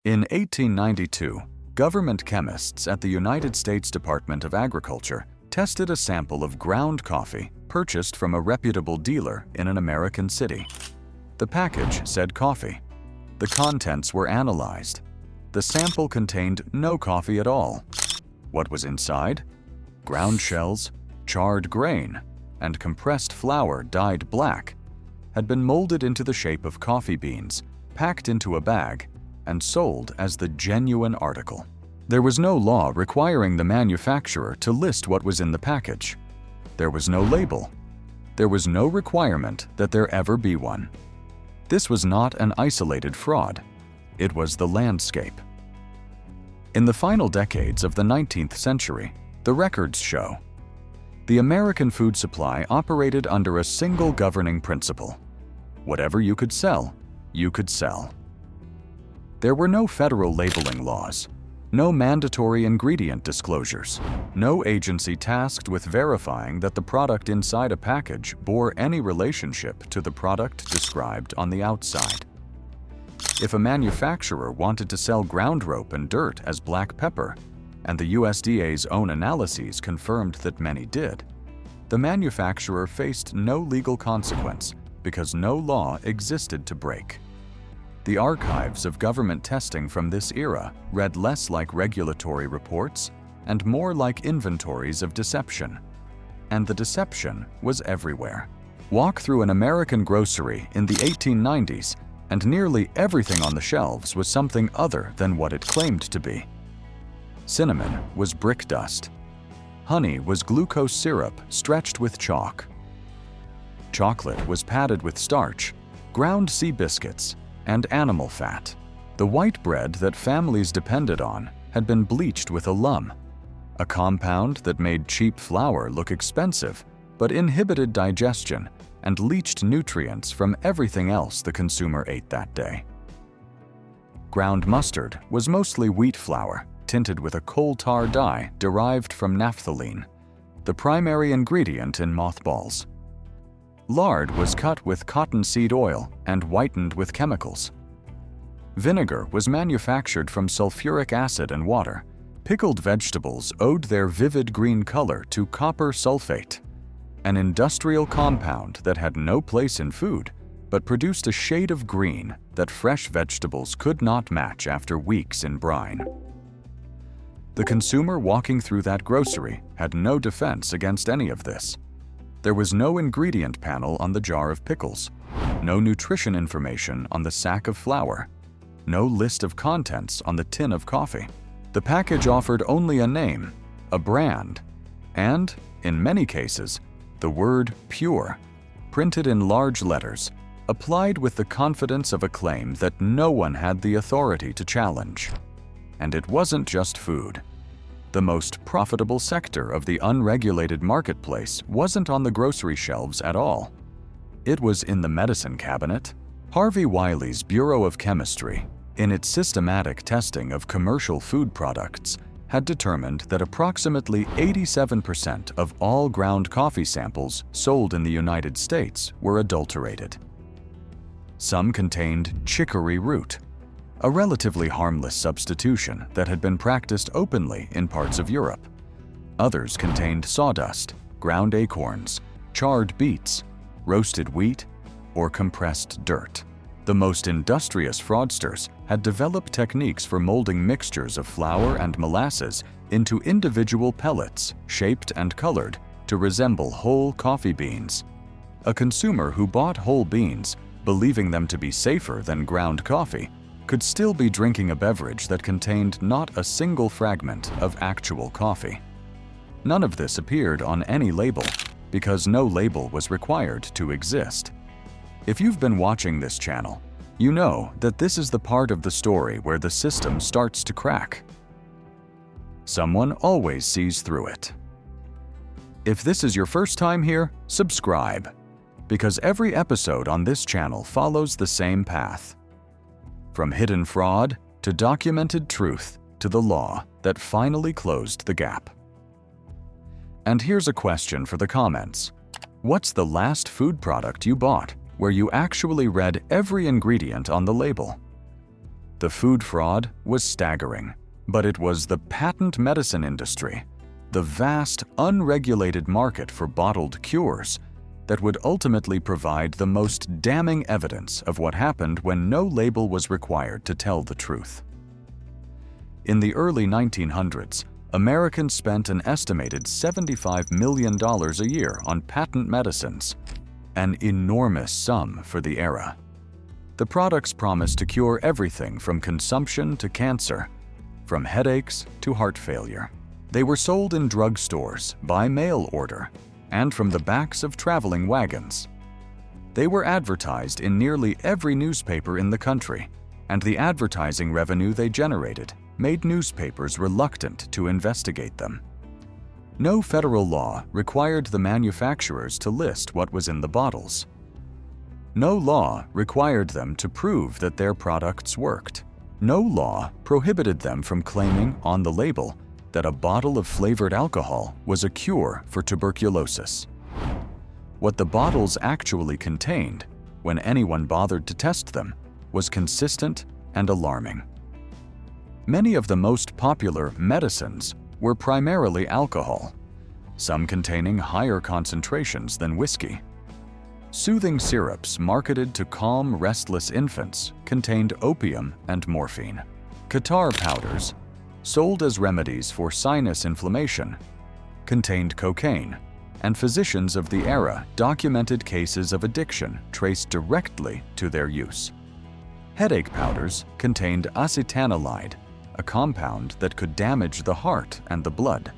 In 1892, government chemists at the United States Department of Agriculture tested a sample of ground coffee purchased from a reputable dealer in an American city. The package said coffee. The contents were analyzed. The sample contained no coffee at all. What was inside? Ground shells, charred grain, and compressed flour dyed black had been molded into the shape of coffee beans, packed into a bag, and sold as the genuine article. There was no law requiring the manufacturer to list what was in the package. There was no label. There was no requirement that there ever be one. This was not an isolated fraud. It was the landscape. In the final decades of the 19th century, the records show the American food supply operated under a single governing principle. Whatever you could sell, you could sell. There were no federal labeling laws, no mandatory ingredient disclosures, no agency tasked with verifying that the product inside a package bore any relationship to the product described on the outside. If a manufacturer wanted to sell ground rope and dirt as black pepper, and the USDA's own analyses confirmed that many did, the manufacturer faced no legal consequence because no law existed to break. The archives of government testing from this era read less like regulatory reports and more like inventories of deception. And the deception was everywhere. Walk through an American grocery in the 1890s, and nearly everything on the shelves was something other than what it claimed to be. Cinnamon was brick dust. Honey was glucose syrup stretched with chalk. Chocolate was padded with starch, ground sea biscuits, and animal fat. The white bread that families depended on had been bleached with alum, a compound that made cheap flour look expensive but inhibited digestion and leached nutrients from everything else the consumer ate that day. Ground mustard was mostly wheat flour, tinted with a coal tar dye derived from naphthalene, the primary ingredient in mothballs. Lard was cut with cottonseed oil and whitened with chemicals. Vinegar was manufactured from sulfuric acid and water. Pickled vegetables owed their vivid green color to copper sulfate, an industrial compound that had no place in food, but produced a shade of green that fresh vegetables could not match after weeks in brine. The consumer walking through that grocery had no defense against any of this. There was no ingredient panel on the jar of pickles, no nutrition information on the sack of flour, no list of contents on the tin of coffee. The package offered only a name, a brand, and, in many cases, the word pure, printed in large letters, applied with the confidence of a claim that no one had the authority to challenge. And it wasn't just food. The most profitable sector of the unregulated marketplace wasn't on the grocery shelves at all. It was in the medicine cabinet. Harvey Wiley's Bureau of Chemistry, in its systematic testing of commercial food products, had determined that approximately 87% of all ground coffee samples sold in the United States were adulterated. Some contained chicory root, a relatively harmless substitution that had been practiced openly in parts of Europe. Others contained sawdust, ground acorns, charred beets, roasted wheat, or compressed dirt. The most industrious fraudsters had developed techniques for molding mixtures of flour and molasses into individual pellets, shaped and colored to resemble whole coffee beans. A consumer who bought whole beans, believing them to be safer than ground coffee, could still be drinking a beverage that contained not a single fragment of actual coffee. None of this appeared on any label, because no label was required to exist. If you've been watching this channel, you know that this is the part of the story where the system starts to crack. Someone always sees through it. If this is your first time here, subscribe, because every episode on this channel follows the same path. From hidden fraud to documented truth to the law that finally closed the gap. And here's a question for the comments. What's the last food product you bought where you actually read every ingredient on the label? The food fraud was staggering, but it was the patent medicine industry, the vast, unregulated market for bottled cures, that would ultimately provide the most damning evidence of what happened when no label was required to tell the truth. In the early 1900s, Americans spent an estimated $75 million a year on patent medicines, an enormous sum for the era. The products promised to cure everything from consumption to cancer, from headaches to heart failure. They were sold in drugstores, by mail order, and from the backs of traveling wagons. They were advertised in nearly every newspaper in the country, and the advertising revenue they generated made newspapers reluctant to investigate them. No federal law required the manufacturers to list what was in the bottles. No law required them to prove that their products worked. No law prohibited them from claiming on the label that a bottle of flavored alcohol was a cure for tuberculosis. What the bottles actually contained, when anyone bothered to test them, was consistent and alarming. Many of the most popular medicines were primarily alcohol, some containing higher concentrations than whiskey. Soothing syrups marketed to calm restless infants contained opium and morphine. Catarrh powders, sold as remedies for sinus inflammation, contained cocaine, and physicians of the era documented cases of addiction traced directly to their use. Headache powders contained acetanilide, a compound that could damage the heart and the blood.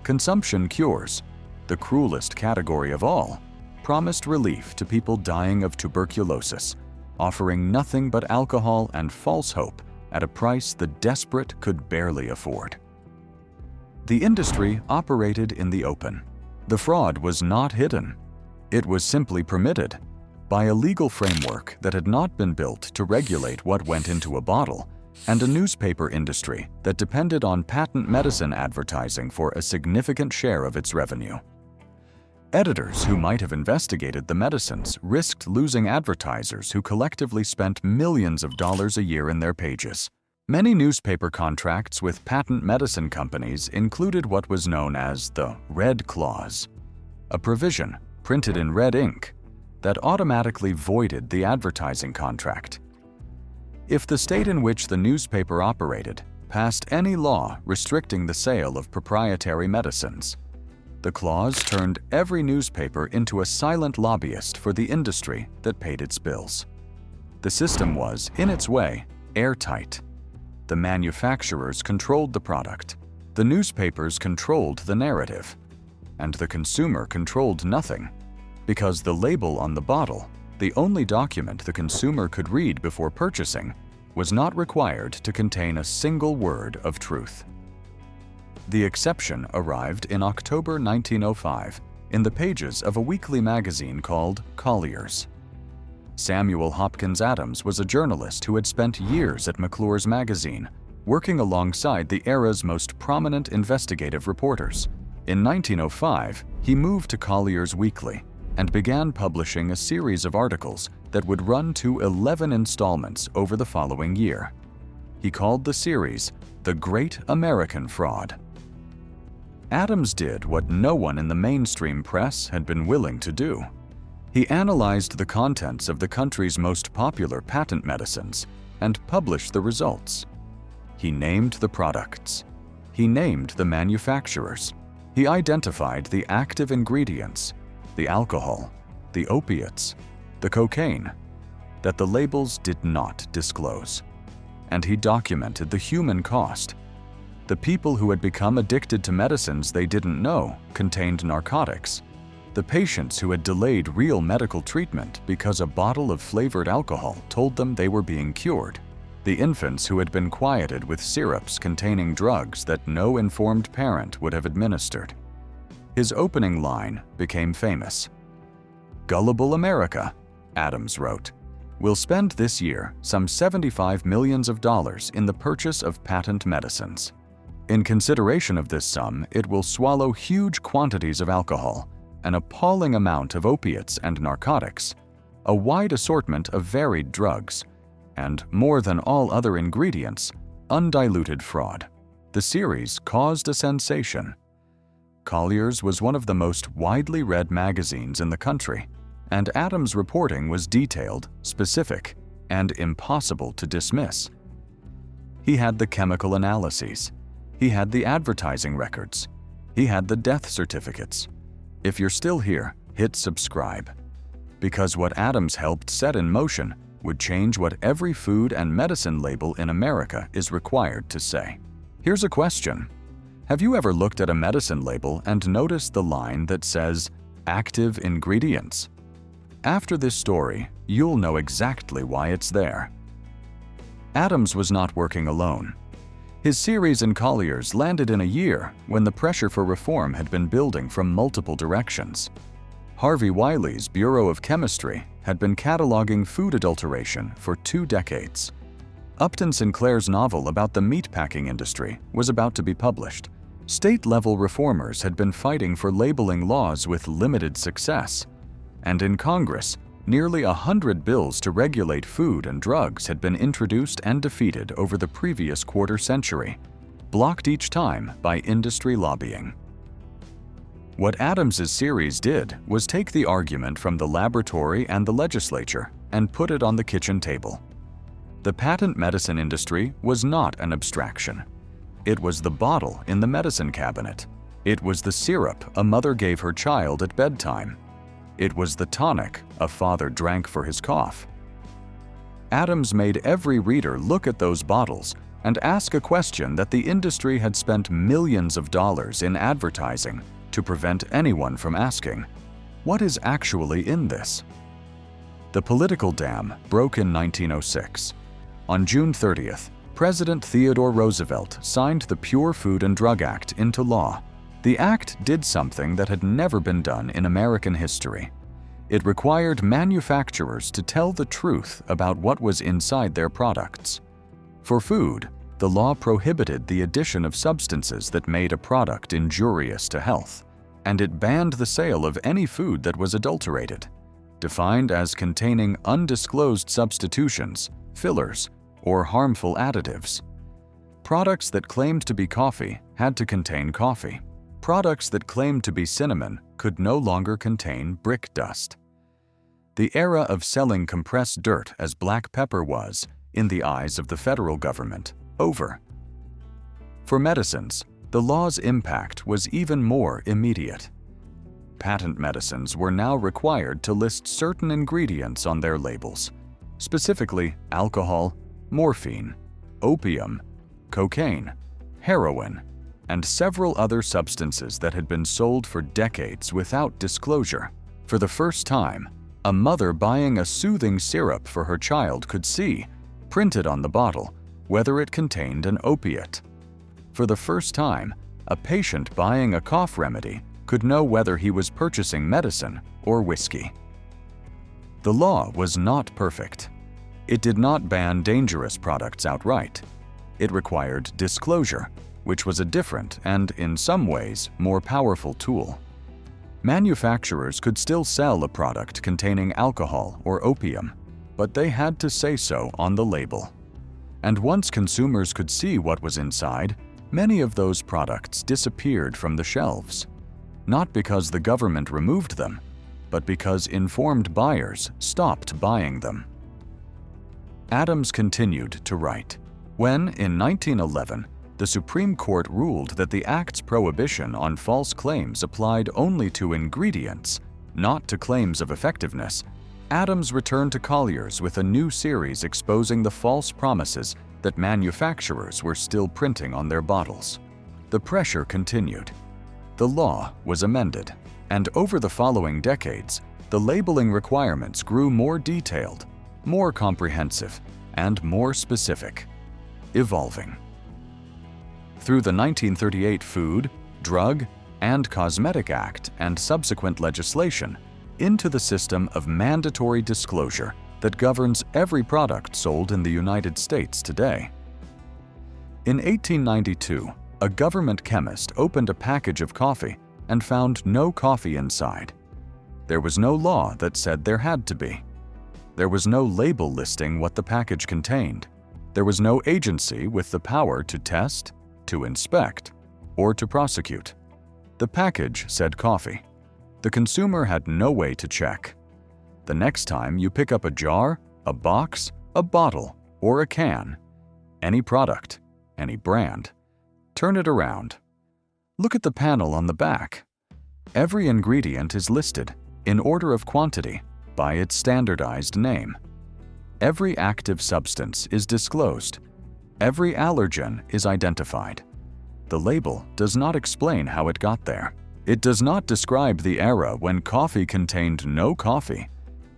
Consumption cures, the cruelest category of all, promised relief to people dying of tuberculosis, offering nothing but alcohol and false hope at a price the desperate could barely afford. The industry operated in the open. The fraud was not hidden. It was simply permitted by a legal framework that had not been built to regulate what went into a bottle, and a newspaper industry that depended on patent medicine advertising for a significant share of its revenue. Editors who might have investigated the medicines risked losing advertisers who collectively spent millions of dollars a year in their pages. Many newspaper contracts with patent medicine companies included what was known as the Red Clause, a provision, printed in red ink, that automatically voided the advertising contract. If the state in which the newspaper operated passed any law restricting the sale of proprietary medicines, the clause turned every newspaper into a silent lobbyist for the industry that paid its bills. The system was, in its way, airtight. The manufacturers controlled the product, the newspapers controlled the narrative, and the consumer controlled nothing, because the label on the bottle, the only document the consumer could read before purchasing, was not required to contain a single word of truth. The exception arrived in October 1905 in the pages of a weekly magazine called Collier's. Samuel Hopkins Adams was a journalist who had spent years at McClure's magazine, working alongside the era's most prominent investigative reporters. In 1905, he moved to Collier's Weekly and began publishing a series of articles that would run to 11 installments over the following year. He called the series The Great American Fraud. Adams did what no one in the mainstream press had been willing to do. He analyzed the contents of the country's most popular patent medicines and published the results. He named the products. He named the manufacturers. He identified the active ingredients, the alcohol, the opiates, the cocaine, that the labels did not disclose. And he documented the human cost. The people who had become addicted to medicines they didn't know contained narcotics. The patients who had delayed real medical treatment because a bottle of flavored alcohol told them they were being cured. The infants who had been quieted with syrups containing drugs that no informed parent would have administered. His opening line became famous. "Gullible America," Adams wrote, "will spend this year some $75 million in the purchase of patent medicines. In consideration of this sum, it will swallow huge quantities of alcohol, an appalling amount of opiates and narcotics, a wide assortment of varied drugs, and, more than all other ingredients, undiluted fraud. The series caused a sensation. Collier's was one of the most widely read magazines in the country, and Adams' reporting was detailed, specific, and impossible to dismiss. He had the chemical analyses. He had the advertising records. He had the death certificates. If you're still here, hit subscribe. Because what Adams helped set in motion would change what every food and medicine label in America is required to say. Here's a question. Have you ever looked at a medicine label and noticed the line that says, "active ingredients"? After this story, you'll know exactly why it's there. Adams was not working alone. His series in Collier's landed in a year when the pressure for reform had been building from multiple directions. Harvey Wiley's Bureau of Chemistry had been cataloging food adulteration for 2 decades. Upton Sinclair's novel about the meatpacking industry was about to be published. State-level reformers had been fighting for labeling laws with limited success. And in Congress, nearly 100 bills to regulate food and drugs had been introduced and defeated over the previous quarter-century, blocked each time by industry lobbying. What Adams's series did was take the argument from the laboratory and the legislature and put it on the kitchen table. The patent medicine industry was not an abstraction. It was the bottle in the medicine cabinet. It was the syrup a mother gave her child at bedtime. It was the tonic a father drank for his cough. Adams made every reader look at those bottles and ask a question that the industry had spent millions of dollars in advertising to prevent anyone from asking, what is actually in this? The political dam broke in 1906. On June 30th, President Theodore Roosevelt signed the Pure Food and Drug Act into law. The act did something that had never been done in American history. It required manufacturers to tell the truth about what was inside their products. For food, the law prohibited the addition of substances that made a product injurious to health, and it banned the sale of any food that was adulterated, defined as containing undisclosed substitutions, fillers, or harmful additives. Products that claimed to be coffee had to contain coffee. Products that claimed to be cinnamon could no longer contain brick dust. The era of selling compressed dirt as black pepper was, in the eyes of the federal government, over. For medicines, the law's impact was even more immediate. Patent medicines were now required to list certain ingredients on their labels, specifically alcohol, morphine, opium, cocaine, heroin, and several other substances that had been sold for decades without disclosure. For the first time, a mother buying a soothing syrup for her child could see, printed on the bottle, whether it contained an opiate. For the first time, a patient buying a cough remedy could know whether he was purchasing medicine or whiskey. The law was not perfect. It did not ban dangerous products outright. It required disclosure, which was a different and, in some ways, more powerful tool. Manufacturers could still sell a product containing alcohol or opium, but they had to say so on the label. And once consumers could see what was inside, many of those products disappeared from the shelves. Not because the government removed them, but because informed buyers stopped buying them. Adams continued to write. When, in 1911, the Supreme Court ruled that the Act's prohibition on false claims applied only to ingredients, not to claims of effectiveness, Adams returned to Collier's with a new series exposing the false promises that manufacturers were still printing on their bottles. The pressure continued. The law was amended, and over the following decades, the labeling requirements grew more detailed, more comprehensive, and more specific, evolving. Through the 1938 Food, Drug, and Cosmetic Act and subsequent legislation, into the system of mandatory disclosure that governs every product sold in the United States today. In 1892, a government chemist opened a package of coffee and found no coffee inside. There was no law that said there had to be. There was no label listing what the package contained. There was no agency with the power to test, to inspect, or to prosecute. The package said coffee. The consumer had no way to check. The next time you pick up a jar, a box, a bottle, or a can, any product, any brand, turn it around. Look at the panel on the back. Every ingredient is listed, in order of quantity, by its standardized name. Every active substance is disclosed. Every allergen is identified. The label does not explain how it got there. It does not describe the era when coffee contained no coffee,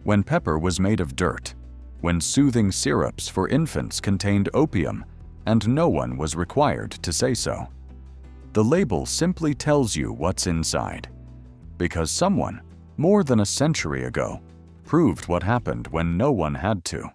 when pepper was made of dirt, when soothing syrups for infants contained opium, and no one was required to say so. The label simply tells you what's inside, because someone, more than a century ago, proved what happened when no one had to.